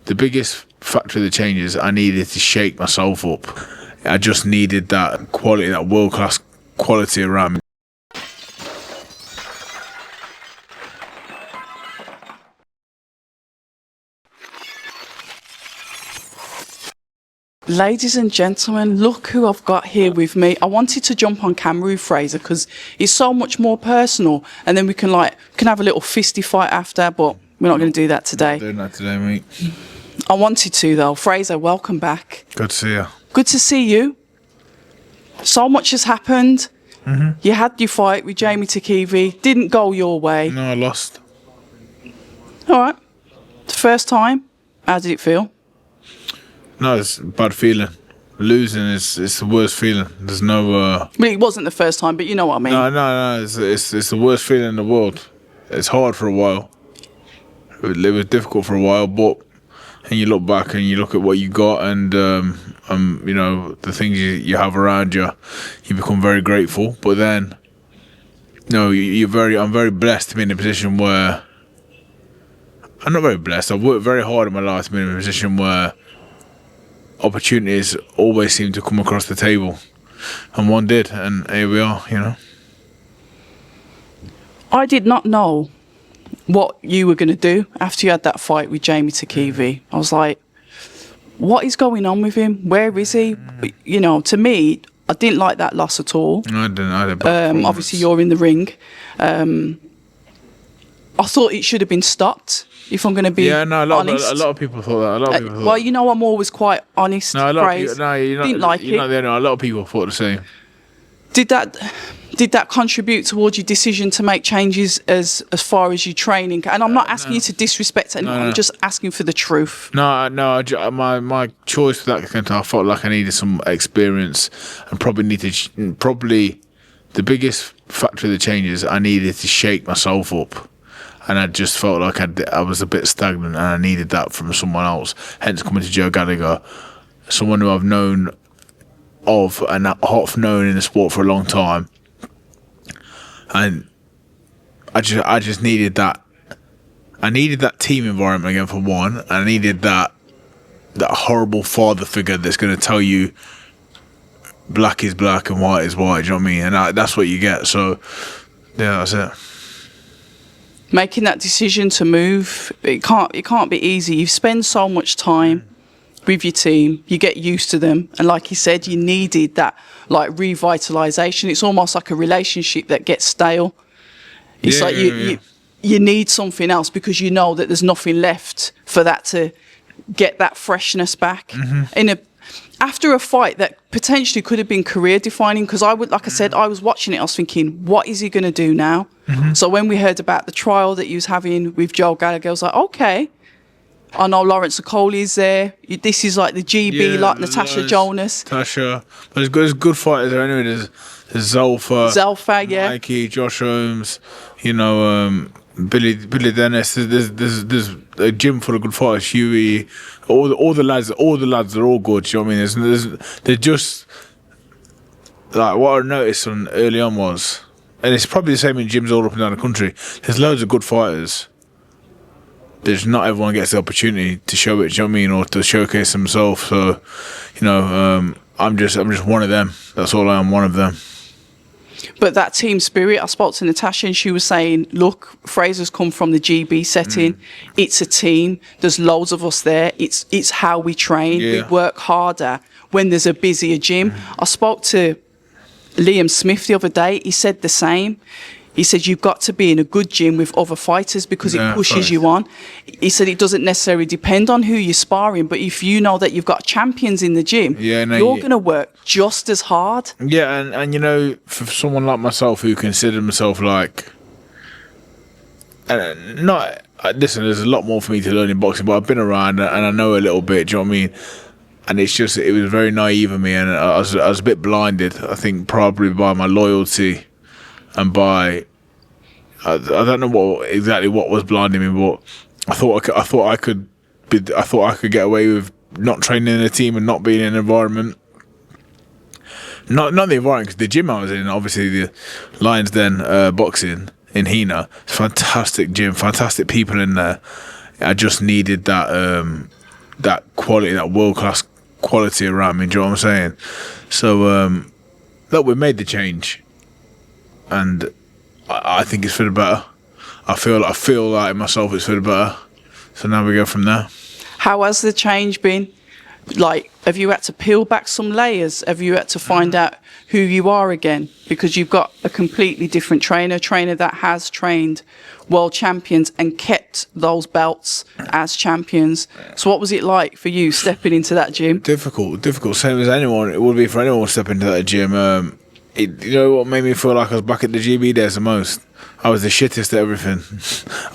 the biggest factor of the change is I needed to shake myself up. I just needed that quality, that world-class quality around me. Ladies and gentlemen, look who I've got here with me. I wanted to jump on camera with Frazer because it's so much more personal, and then we can have a little fisty fight after, but we're not going to do that today. Not doing that today, mate. I wanted to though. Frazer, welcome back. Good to see you. Good to see you. So much has happened. You had your fight with Jamie Takivi, didn't go your way. No, I lost. All right. The first time, how did it feel? No, it's a bad feeling. Losing is the worst feeling. There's no. Well, it wasn't the first time, but you know what I mean. No. It's the worst feeling in the world. It's hard for a while. It was difficult for a while, but and you look back and you look at what you got, and you know the things you have around you, you become very grateful. But then, no, I'm very blessed to be in a position where I'm not very blessed. I've worked very hard in my life to be in a position where opportunities always seem to come across the table, and one did, and here we are, you know. I did not know what you were going to do after you had that fight with Jamie Takivi. I was like, what is going on with him? Where is he? You know, to me, I didn't like that loss at all. I didn't. Obviously, you're in the ring. I thought it should have been stopped, if I'm going to be honest. A lot of people thought that. Well, you know, I'm always quite honest. No, a lot of people, didn't like it. A lot of people thought the same. Did that contribute towards your decision to make changes as far as your training? And I'm not asking you to disrespect anyone. I'm just asking for the truth. My choice for that extent, I felt like I needed some experience, and probably the biggest factor of the change is I needed to shake myself up. And I just felt like I was a bit stagnant, and I needed that from someone else. Hence coming to Joe Gallagher, someone who I've known of and half known in the sport for a long time. And I just needed that. I needed that team environment again for one. And I needed that horrible father figure that's going to tell you black is black and white is white. Do you know what I mean? And that's what you get. So yeah, that's it. Making that decision to move, it can't be easy. You spend so much time with your team, you get used to them, and like you said, you needed that revitalization. It's almost like a relationship that gets stale. It's you need something else because you know that there's nothing left for that to get that freshness back. After a fight that potentially could have been career defining, because I was watching it, I was thinking, what is he going to do now? So when we heard about the trial that he was having with Joel Gallagher, I was like, okay, I know Lawrence Okoli is there. This is like the GB, like Natasha Jonas. Tasha. But there's good fighters there anyway. There's Zelfa, yeah. Mikey, Josh Holmes, you know, Billy Dennis. There's a gym full of good fighters. Huey, all the lads are all good. You know what I mean? They're just like what I noticed early on was, and it's probably the same in gyms all up and down the country. There's loads of good fighters. There's not everyone gets the opportunity to show it. Do you know what I mean? Or to showcase themselves. So, you know, I'm just one of them. That's all I am, one of them. But that team spirit, I spoke to Natasha and she was saying, look, Frazer's come from the GB setting. It's a team. There's loads of us there. It's how we train. We work harder when there's a busier gym. I spoke to Liam Smith the other day. He said the same. He said, you've got to be in a good gym with other fighters because it pushes you on. He said it doesn't necessarily depend on who you're sparring, but if you know that you've got champions in the gym, you're going to work just as hard. Yeah, and you know, for someone like myself who consider myself like... listen, there's a lot more for me to learn in boxing, but I've been around and I know a little bit, do you know what I mean? And it's just, it was very naive of me, and I was a bit blinded, I think, probably by my loyalty. And by, I don't know exactly what was blinding me, but I thought I could get away with not training in a team and not being in an environment. Not the environment, because the gym I was in, obviously the Lions Den boxing in Huni, fantastic gym, fantastic people in there. I just needed that that quality, that world class quality around me. Do you know what I'm saying? So look, we made the change, and I think it's for the better. I feel like in myself it's for the better. So now we go from there. How has the change been? Like, have you had to peel back some layers? Have you had to find out who you are again? Because you've got a completely different trainer that has trained world champions and kept those belts as champions. So what was it like for you stepping into that gym? Difficult. Same as anyone. It would be for anyone stepping into that gym. You know what made me feel like I was back at the GB days the most? I was the shittest at everything.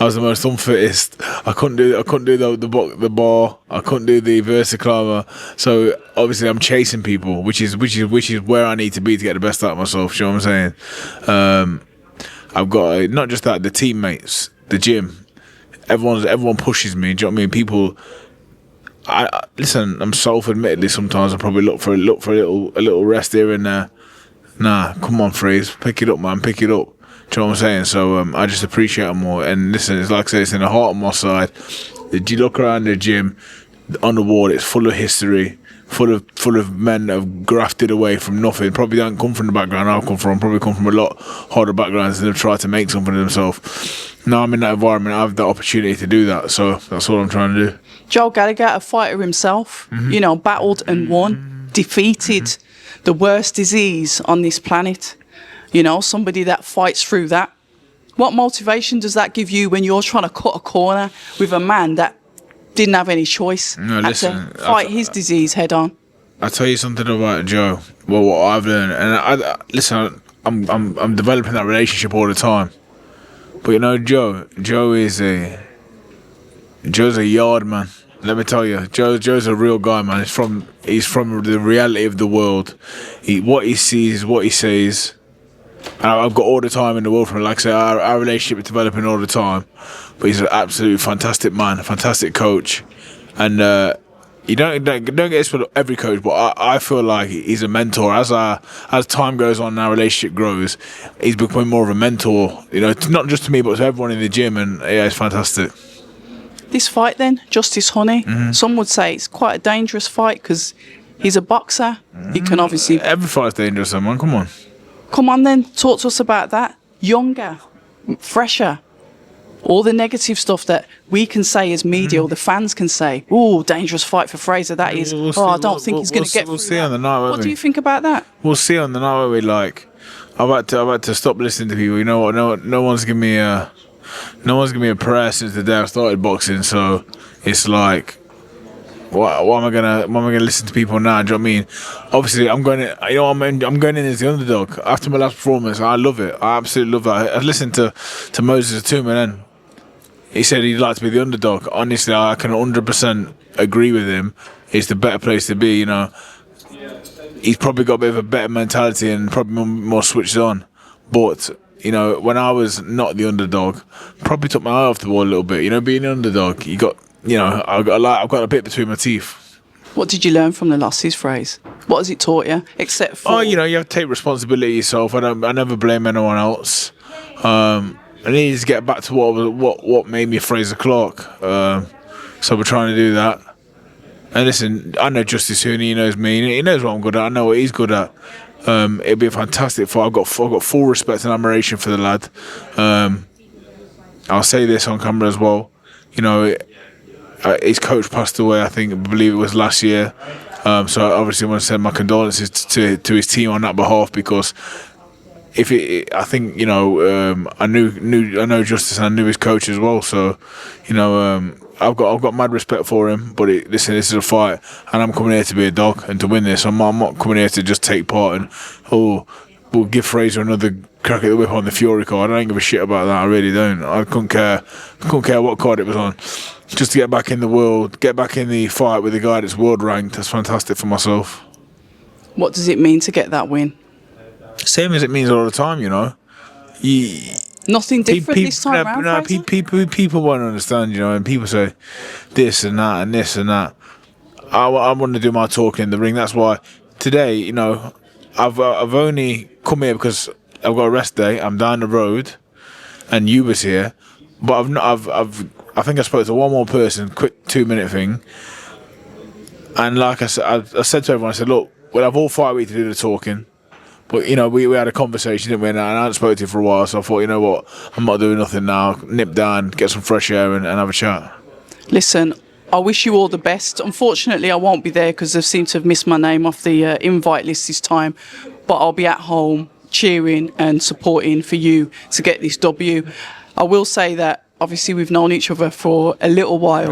I was the most unfittest. I couldn't do the bar. I couldn't do the verticlimber. So obviously I'm chasing people, which is where I need to be to get the best out of myself. You know what I'm saying? I've got not just that, the teammates, the gym. Everyone pushes me. Do you know what I mean? People. Listen. I'm self-admittedly sometimes I probably look for a little rest here and there. Nah, come on, Frazer, pick it up, man, pick it up. Do you know what I'm saying? So I just appreciate them more. And listen, it's like I say, it's in the heart of my side. You look around the gym, on the wall, it's full of history, full of men that have grafted away from nothing. Probably don't come from the background I've come from. Probably come from a lot harder backgrounds and have tried to make something of themselves. Now I'm in that environment, I have the opportunity to do that. So that's all I'm trying to do. Joel Gallagher, a fighter himself, you know, battled and won, defeated the worst disease on this planet. You know, somebody that fights through that. What motivation does that give you when you're trying to cut a corner with a man that didn't have any choice? No, listen, to fight his disease head on. I'll tell you something about Joe. Well, what I've learned, and listen, I'm developing that relationship all the time. But you know, Joe's a yard man. Let me tell you, Joe's a real guy, man. He's from the reality of the world. What he sees, what he says. And I've got all the time in the world for him. Like I say, our relationship is developing all the time. But he's an absolutely fantastic man, a fantastic coach. And you don't get this with every coach, but I feel like he's a mentor. As time goes on and our relationship grows, he's becoming more of a mentor. You know, not just to me, but to everyone in the gym. And yeah, it's fantastic. This fight then, Justice Huni, some would say it's quite a dangerous fight because he's a boxer. He can obviously... Every fight's dangerous, man. Come on. Come on then, talk to us about that. Younger, fresher. All the negative stuff that we can say as media or the fans can say. Ooh, dangerous fight for Frazer, that is. I don't think he's going to get through. We'll see on the night, won't we? What do you think about that? We'll see on the night, won't we? Like, I've had to stop listening to people. You know what? No one's given me a prayer since the day I started boxing. So it's like, what am I gonna listen to people now? Do you know what I mean? Obviously, I'm going in as the underdog. After my last performance, I love it. I absolutely love that. I listened to Moses Atuma, and then he said he'd like to be the underdog. Honestly, I can 100% agree with him. It's the better place to be. You know, he's probably got a bit of a better mentality and probably more switched on. But you know, when I was not the underdog, probably took my eye off the ball a little bit. You know, being an underdog, I've got a bit between my teeth. What did you learn from the losses, Frazer? What has it taught you? Except for... you have to take responsibility yourself. I never blame anyone else. I need to get back to what made me Frazer Clarke. So we're trying to do that. And listen, I know Justice Huni, he knows me. He knows what I'm good at. I know what he's good at. It'll be a fantastic fight. I've got full respect and admiration for the lad. I'll say this on camera as well. You know, his coach passed away, I believe it was last year. So I obviously want to send my condolences to his team on that behalf, because I know Justice and I knew his coach as well. So, you know, I've got mad respect for him. But listen, this is a fight, and I'm coming here to be a dog and to win this. I'm not coming here to just take part and we'll give Frazer another crack at the whip on the Fury card. I don't give a shit about that. I really don't. I couldn't care what card it was on. Just to get back in the world, get back in the fight with the guy that's world ranked. That's fantastic for myself. What does it mean to get that win? Same as it means all the time, you know. Nothing different this time around, no, people won't understand, you know, and people say this and that and this and that. I want to do my talking in the ring. That's why today, you know, I've only come here because I've got a rest day. I'm down the road, and you was here, but I think I spoke to one more person. Quick 2-minute thing. And like I said to everyone, I said, look, we'll have all fight week to do the talking. But, you know, we had a conversation, didn't we? And I hadn't spoken to you for a while, so I thought, you know what, I'm not doing nothing now. Nip down, get some fresh air and have a chat. Listen, I wish you all the best. Unfortunately, I won't be there because they seem to have missed my name off the invite list this time. But I'll be at home cheering and supporting for you to get this W. I will say that, obviously, we've known each other for a little while.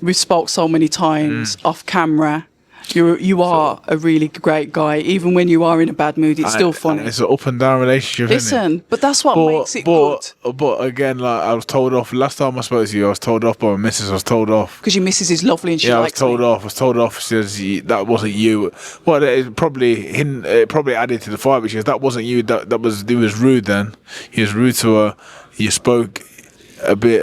We've spoke so many times off camera. You are a really great guy. Even when you are in a bad mood, it's still funny. It's an up and down relationship. Listen, but that's what makes it good. But again, like I was told off last time I spoke to you, I was told off by my missus. I was told off because your missus is lovely and she likes me. I was told off. She says that wasn't you. Well, it probably added to the fight because that wasn't you. That was rude. Then he was rude to her. You spoke a bit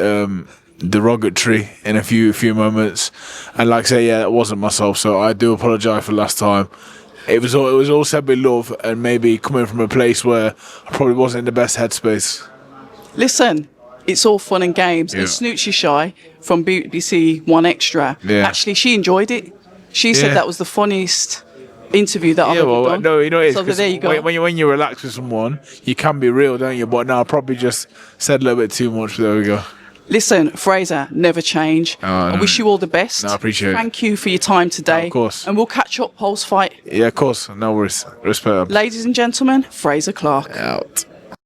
derogatory in a few moments, and like I say, yeah, it wasn't myself, so I do apologise for last time. It was all said with love, and maybe coming from a place where I probably wasn't in the best headspace. Listen, it's all fun and games. And Snoochie Shy from BBC One Extra, actually, she enjoyed it. She said that was the funniest interview that I've ever done. No, you know, so there you go. When you relax with someone, you can be real, don't you? But no, I probably just said a little bit too much. But there we go. Listen, Frazer, never change. I wish you all the best. No, I appreciate it. Thank you for your time today. No, of course. And we'll catch up post-fight. Yeah, of course. No worries. Respect. Ladies and gentlemen, Frazer Clarke. Out.